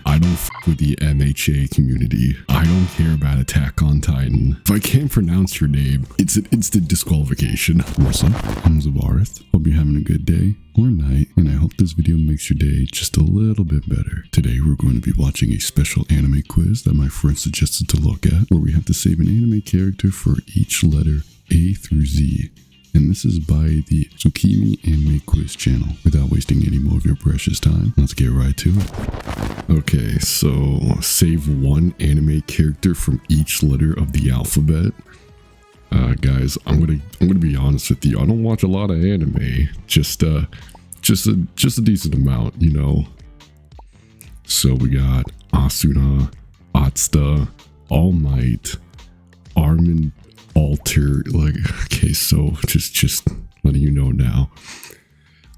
I don't f with the MHA community. I don't care about Attack on Titan. If I can't pronounce your name, it's an instant disqualification. What's up? I'm Zabareth. Hope you're having a good day or night, and I hope this video makes your day just a little bit better. Today we're going to be watching a special anime quiz that my friend suggested to look at, where we have to save an anime character for each letter A through Z. And this is by the Tsukimi Anime Quiz channel. Without wasting any more of your precious time, let's get right to it. Okay, so save one anime character from each letter of the alphabet. Guys, I'm gonna be honest with you. I don't watch a lot of anime. Just a decent amount, you know. So we got Asuna, Atsuta, All Might, Armin, Alter. Like, okay, so just letting you know now,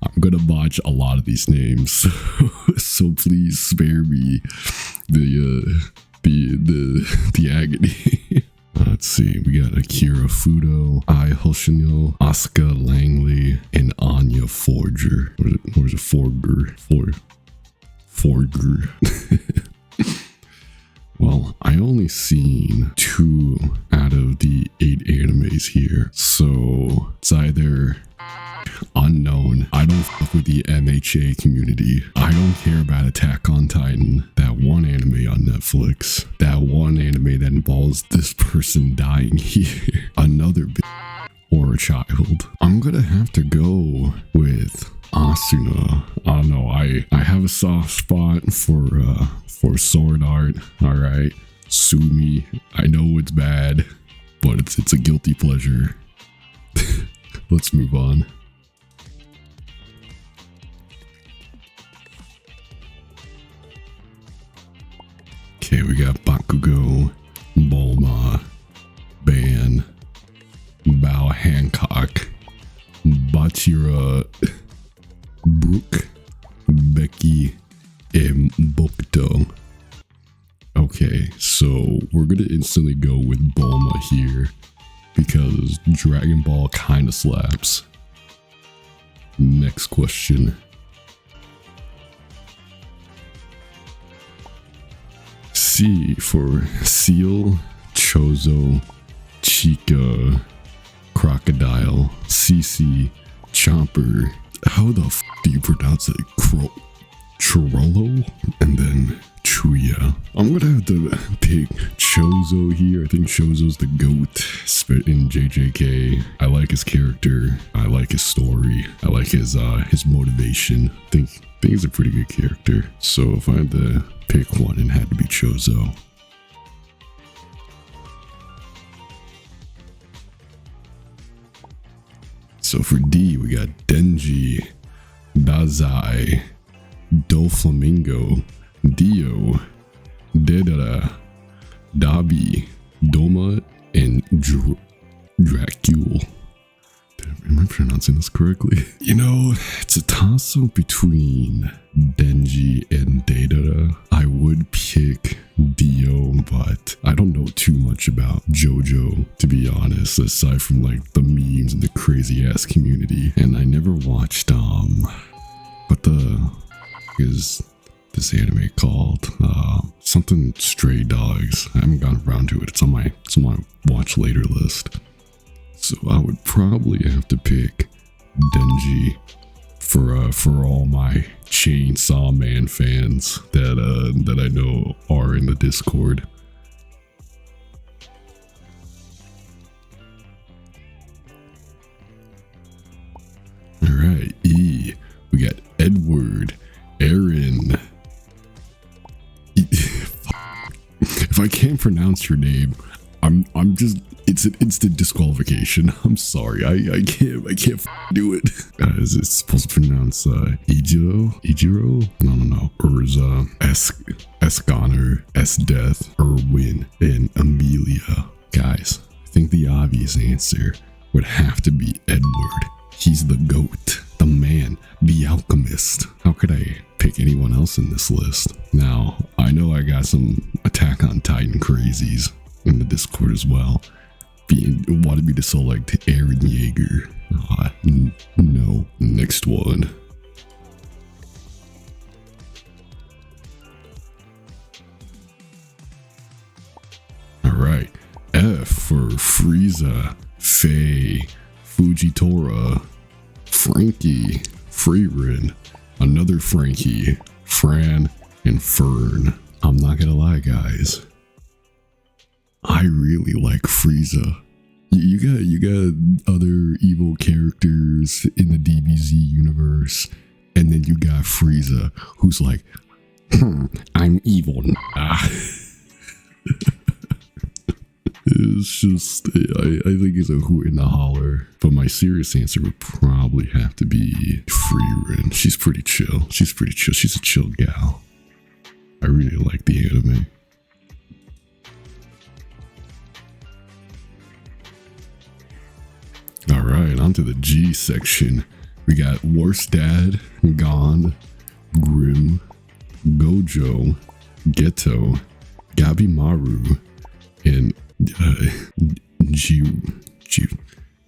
I'm gonna botch a lot of these names, so please spare me the agony. Let's see, we got Akira Fudo, Ai Hoshino, Asuka Langley, and Anya Forger. Or is it Forger? Forger. Well, I only seen 2 out of the 8 animes here, so it's either unknown. I don't fuck with the MHA community. I don't care about Attack on Titan, that one anime on Netflix, that one anime that involves this person dying here, another bitch, or a child. I'm gonna have to go with Asuna. I don't know, I have a soft spot for sword art. All right, sue me. I know it's bad, but it's a guilty pleasure. Let's move on. Okay, we got Bakugo, Bulma, Ban, Bao Hancock, Bachira, Brooke, Becky, and Bokuto. Okay, so we're gonna instantly go with Bulma here because Dragon Ball kinda slaps. Next question. C for Seal, Chozo, Chica, Crocodile, CC, Chomper. How the f do you pronounce it? Chorolo? And then Chuya. I'm gonna have to pick Chozo here. I think Chozo's the GOAT in JJK. I like his character. I like his story. I like his motivation. I think he's a pretty good character. So if I had to pick one, it had to be Chozo. So for D, we got Denji, Dazai, Doflamingo, Dio, Dedara, Dabi, Doma, and Dracule. Am I pronouncing this correctly? You know, it's a toss-up between Denji and Dedara. I would pick Dio, but I don't know too much about JoJo, to be honest, aside from like the memes and the crazy ass community. And I never watched what the is this anime called? Something Stray Dogs. I haven't gotten around to it. It's on my watch later list. So I would probably have to pick Denji for all my Chainsaw Man fans that I know are in the Discord. All right, E. We got Edward, Aaron. If I can't pronounce your name, I'm just, it's an instant disqualification. I'm sorry, I can't do it. Is it supposed to pronounce Ijiro? No. Urza, Esconner, S-Death, Erwin, and Amelia. Guys, I think the obvious answer would have to be Edward. He's the GOAT, the man, the alchemist. How could I pick anyone else in this list? Now, I know I got some Attack on Titan crazies in the Discord as well. Wanted me to select Eren Yeager. No. Next one. for Frieza, Faye, Fujitora, Frankie, Frieren, another Frankie, Fran, and Fern. I'm not gonna lie, guys. I really like Frieza. You got other evil characters in the DBZ universe, and then you got Frieza, who's like, I'm evil. It's just, I think it's a hoot and a holler. But my serious answer would probably have to be Frieren. She's pretty chill. She's a chill gal. I really like the anime. Alright, on to the G section. We got Worst Dad, Gon, Grim, Gojo, Geto, Gabimaru, and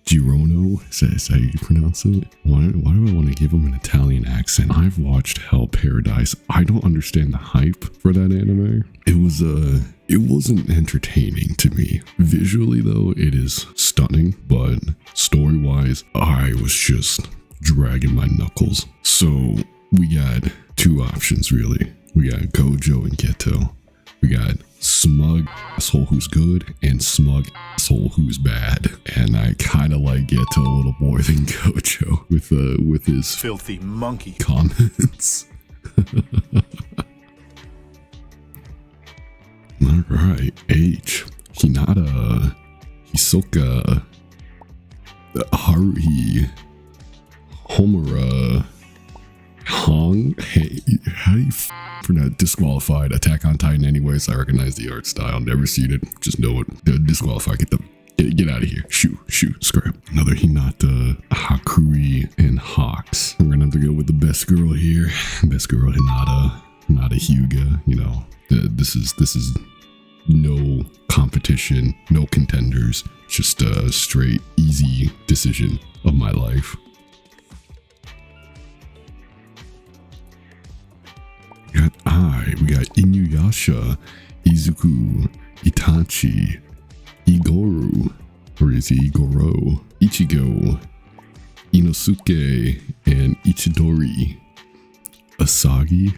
Girono. Is that how you pronounce it? Why do I want to give him an Italian accent? I've watched Hell Paradise. I don't understand the hype for that anime. It wasn't entertaining to me. Visually though, it is stunning, but story-wise, I was just dragging my knuckles. So we got two options really. We got Gojo and Geto. We got smug asshole who's good and smug asshole who's bad. And I kind of like Geto a little more than Gojo with his filthy monkey comments. Alright, H. Hinata, Hisoka, Haruhi, Homura, Hong. Hey, how do you pronounce disqualified? Attack on Titan anyways. I recognize the art style. Never seen it. Just know it. Disqualified. Get out of here. Shoot, scrap. Another Hinata, Hakuri, and Hawks. We're gonna have to go with the best girl here. Best girl, Hinata. Hinata Hyuga. You know, this is no competition, no contenders. Just a straight, easy decision of my life. We got Inuyasha, Izuku, Itachi, Igoru, or is it Igoro, Ichigo, Inosuke, and Ichidori. Isagi?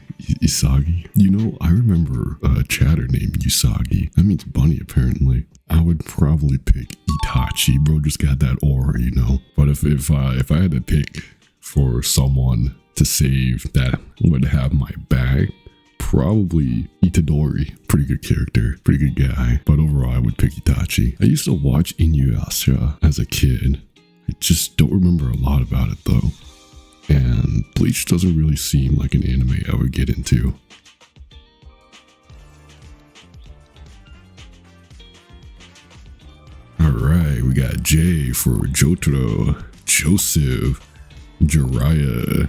You know, I remember a chatter named Usagi. That means bunny, apparently. I would probably pick Itachi. Bro just got that aura, you know. But if I had to pick for someone to save that would have my back, probably Itadori. Pretty good character, pretty good guy. But overall, I would pick Itachi. I used to watch Inuyasha as a kid. I just don't remember a lot about it though. And Bleach doesn't really seem like an anime I would get into. Alright, we got J for Jotaro, Joseph, Jiraiya,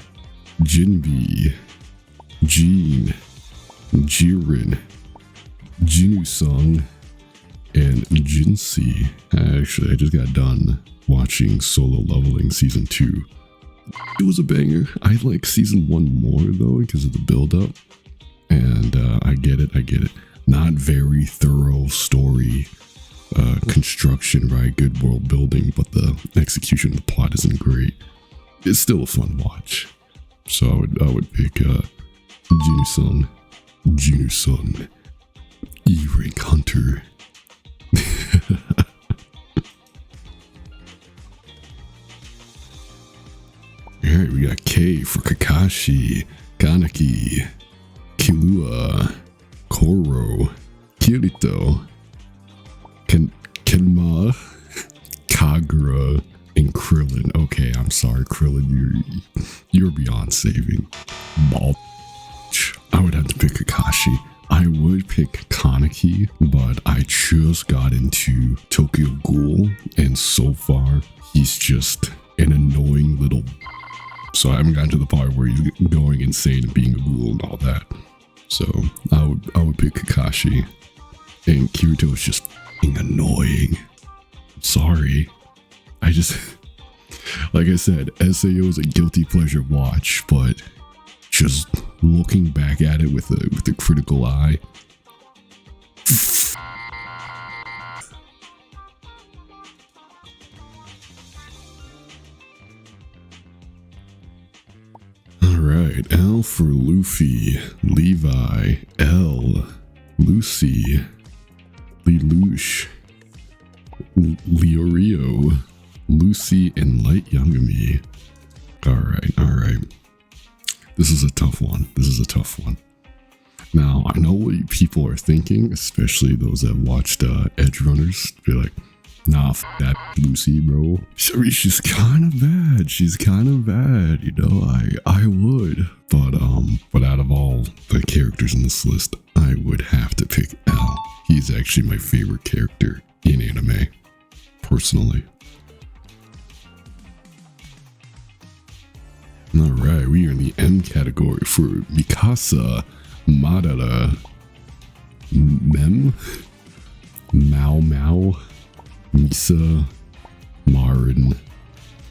Jinbe, Jean, Jiren, Jinusung, and Jinsei. Actually, I just got done watching Solo Leveling Season 2. It was a banger. I like Season 1 more though because of the build-up. And I get it. Not very thorough story construction, right? Good world building, but the execution of the plot isn't great. It's still a fun watch. So I would pick Jinusung, E-Rank Hunter. Alright, we got K for Kakashi, Kaneki, Killua, Koro, Kirito, Kenma, Kagura, and Krillin. Okay, I'm sorry, Krillin, you're beyond saving. Ball. I would have to pick Kakashi. I would pick Kaneki, but I just got into Tokyo Ghoul, and so far, he's just an annoying little. So I haven't gotten to the part where he's going insane and being a ghoul and all that. So I would pick Kakashi, and Kirito is just annoying. Sorry, I just, like I said, SAO is a guilty pleasure watch, but just looking back at it with a critical eye, right, L for Luffy, Levi, L, Lucy, Lelouch, Leorio, Lucy, and Light Yagami. Alright. This is a tough one. Now, I know what people are thinking, especially those that watched Edge Runners. Be like, nah, that Lucy, bro. I mean, she's kind of bad. You know, I would. But out of all the characters in this list, I would have to pick L. He's actually my favorite character in anime, personally. Alright, we are in the M category for Mikasa, Madara, Mem, Mao, Misa, Marin,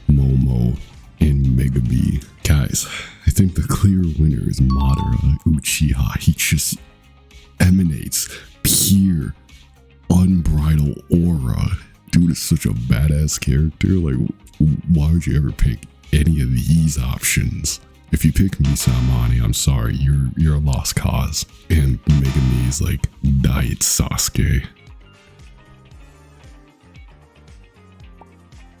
Momo, and Megami. Guys, I think the clear winner is Madara Uchiha. He just emanates pure, unbridled aura. Dude is such a badass character. Like, why would you ever pick any of these options? If you pick Misa Amane, I'm sorry, you're a lost cause. And Megami is like Diet Sasuke.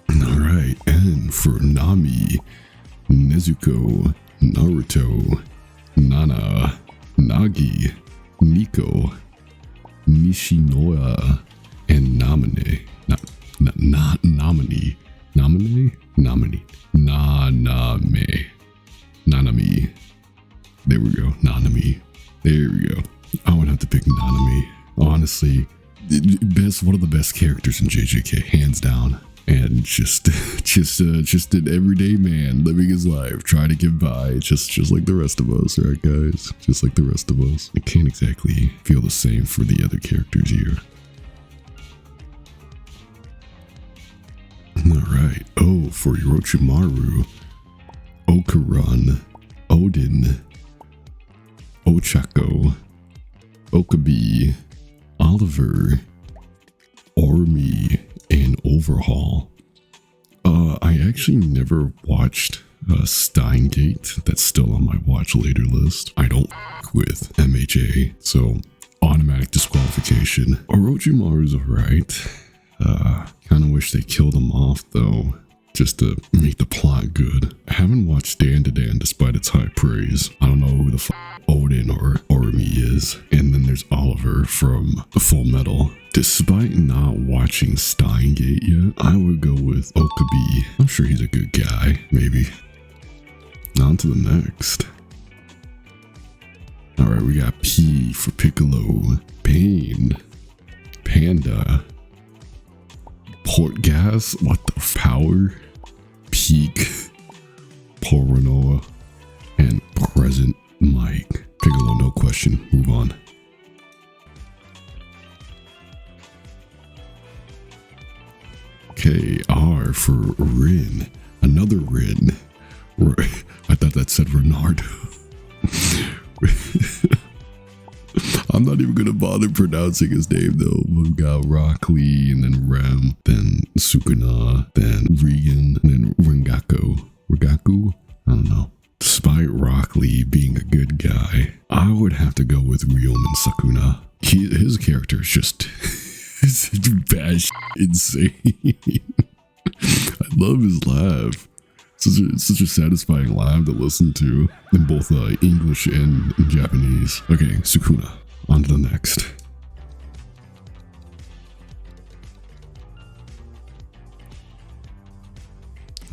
Alright, and for Nami, Nezuko, Naruto, Nana, Nagi, Nico, Nishinoya, and Namine. Nanami. There we go. Nanami. There we go. I would have to pick Nanami. Honestly, one of the best characters in JJK, hands down. And just an everyday man living his life, trying to get by, just like the rest of us, right, guys? Just like the rest of us. I can't exactly feel the same for the other characters here. Alright, O for Orochimaru, Okuran, Odin, Ochako, Okabe, Oliver, Ormi, and Overhaul. I actually never watched Steingate. That's still on my watch later list. I don't with MHA, so automatic disqualification. Orochimaru's alright. Kind of wish they killed him off though, just to make the plot good. I haven't watched Dan to Dan despite its high praise. I don't know who the Odin or Ormi is. And then there's Oliver from Full Metal. Despite not watching Steingate yet, I would go with Okabe. I'm sure he's a good guy, maybe. On to the next. Alright, we got P for Piccolo, Pain, Panda, Port Gas, what the Power, Peak, Poranoa, and Present Mike. Piccolo, no question. Move on. Okay, R for Rin. Another Rin. I thought that said Renardo. I'm not even gonna bother pronouncing his name though. We've got Rock Lee, and then Rem, then Sukuna, then Regan, and then Rengaku? I don't know. Despite Rock Lee being a good guy, I would have to go with Ryomen Sakuna. His character is just it's bad insane. I love his laugh. Such a satisfying laugh to listen to in both English and in Japanese. Okay, Sukuna. On to the next.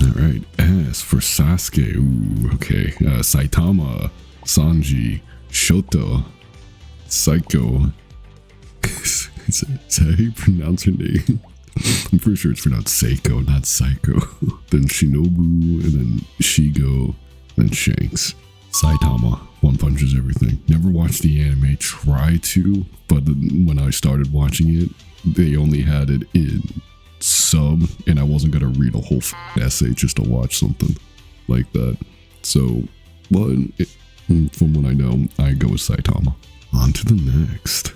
Alright, S for Sasuke. Ooh, okay. Saitama, Sanji, Shoto, Psycho. Is that how you pronounce her name? I'm pretty sure it's pronounced Seiko, not Psycho. Then Shinobu, and then Shigo, then Shanks. Saitama, One Punches everything. Never watched the anime, tried to, but when I started watching it, they only had it in sub, and I wasn't gonna read a whole essay just to watch something like that. So, but from what I know, I go with Saitama. On to the next.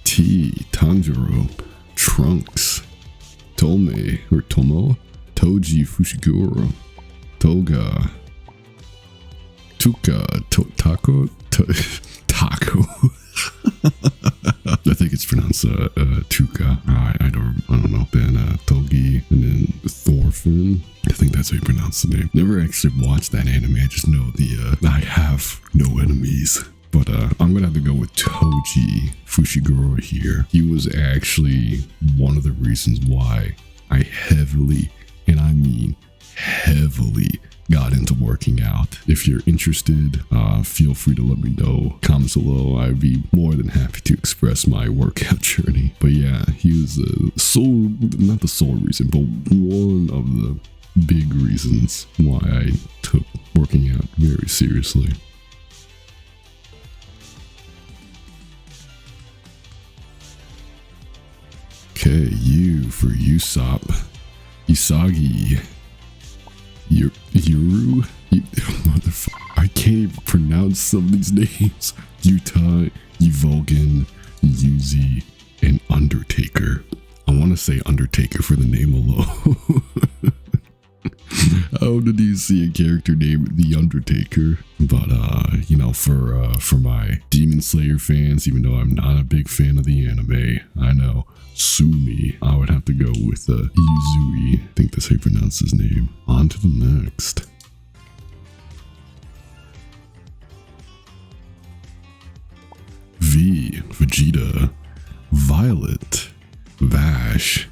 T, Tanjiro, Trunks, Tome or Tomo, Toji Fushiguro, Toga, Tuka, Taco, Taco. I think it's pronounced Tuka. I don't know. Then Togi, and then Thorfinn. I think that's how you pronounce the name. Never actually watched that anime. I just know I have no enemies. But I'm gonna have to go with Toji Fushiguro here. He was actually one of the reasons why I heavily, and I mean heavily, got into working out. If you're interested, feel free to let me know. Comments below. I'd be more than happy to express my workout journey. But yeah, he was not the sole reason, but one of the big reasons why I took working out very seriously. Okay, U for Usopp, Usagi, Yuru, motherfucker, I can't even pronounce some of these names. Yuta, Yvogin, Yuzi, and Undertaker. I want to say Undertaker for the name alone. How did you see a character named The Undertaker? But you know, for my Demon Slayer fans, even though I'm not a big fan of the anime, I know Sumi, I would have to go with Yuzui. I think that's how you pronounce his name. On to the next. V, Vegeta, Violet, Vash,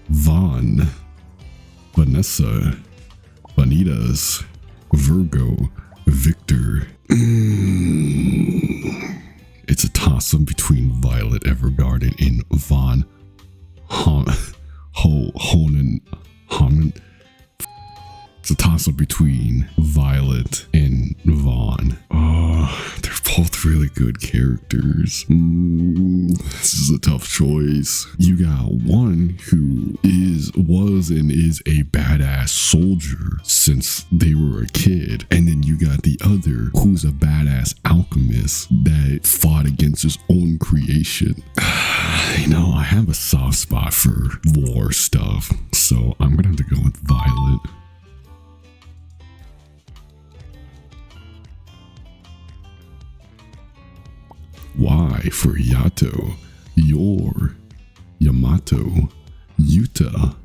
Vaughn, Vanessa, Vanitas, Virgo, Victor. It's a toss-up between Violet Evergarden and Vaughn Honan. It's a toss-up between Violet and Vaughn. Oh, they're both really good characters. This is a tough choice. You got one who was and is a badass soldier since they were a kid, and then you got the other who's a badass alchemist that fought against his own creation. You know, I have a soft spot for war stuff, so I'm gonna have to go with Violet. Y for Yato, Yor, Yamato, Yuta,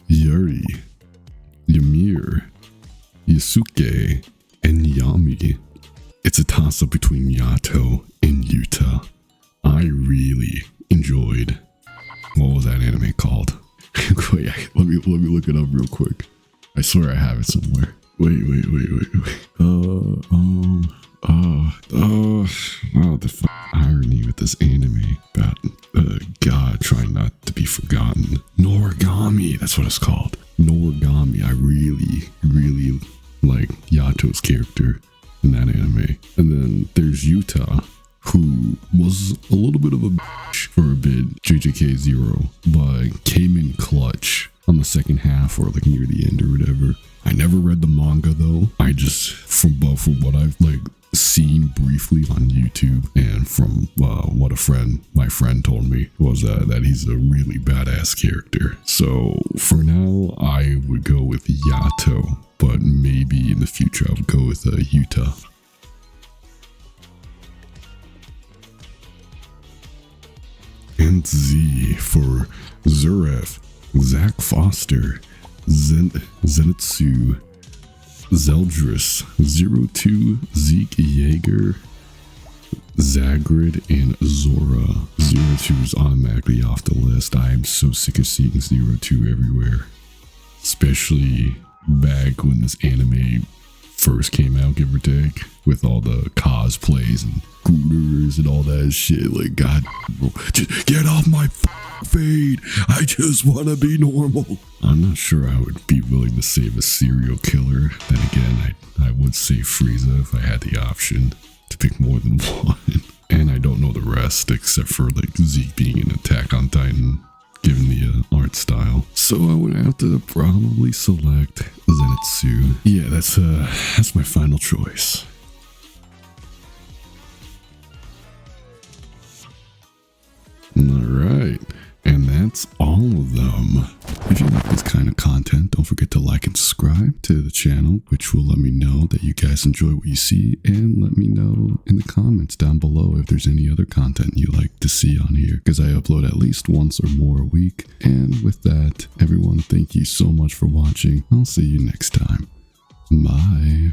Yuri, Ymir, Yasuke, and Yami. It's a toss-up between Yato and Yuta. I really enjoyed, what was that anime called? Wait, let me look it up real quick. I swear I have it somewhere. Wait. The irony with this anime about God trying not to be forgotten. Noragami, that's what it's called. Noragami. I really like Yato's character in that anime. And then there's Yuta, who was a little bit of a bitch for a bit, JJK 0, but came in clutch on the second half or like near the end or whatever. I never read the manga though. I just, from what I've like seen briefly on YouTube and from what my friend told me was that he's a really badass character. So for now, I would go with Yato, but maybe in the future I would go with Yuta. And Z for Zuref, Zach Foster, Zenitsu, Zeldris, 02, Zeke Yeager, Zagrid, and Zora. 02 is automatically off the list. I am so sick of seeing 02 everywhere. Especially back when this anime first came out, give or take, with all the cosplays and scooters and all that shit. Like, God, bro, just get off my fade. I just want to be normal. I'm not sure I would be willing to save a serial killer. Then again, I would save Frieza if I had the option to pick more than one. And I don't know the rest except for like Zeke being an Attack on Titan, given the art style. So I would have to probably select Zenitsu. Yeah, that's my final choice. All right, and that's all of them. will let me know that you guys enjoy what you see, and let me know in the comments down below if there's any other content you like to see on here, because I upload at least once or more a week. And with that, everyone, thank you so much for watching. I'll see you next time. Bye.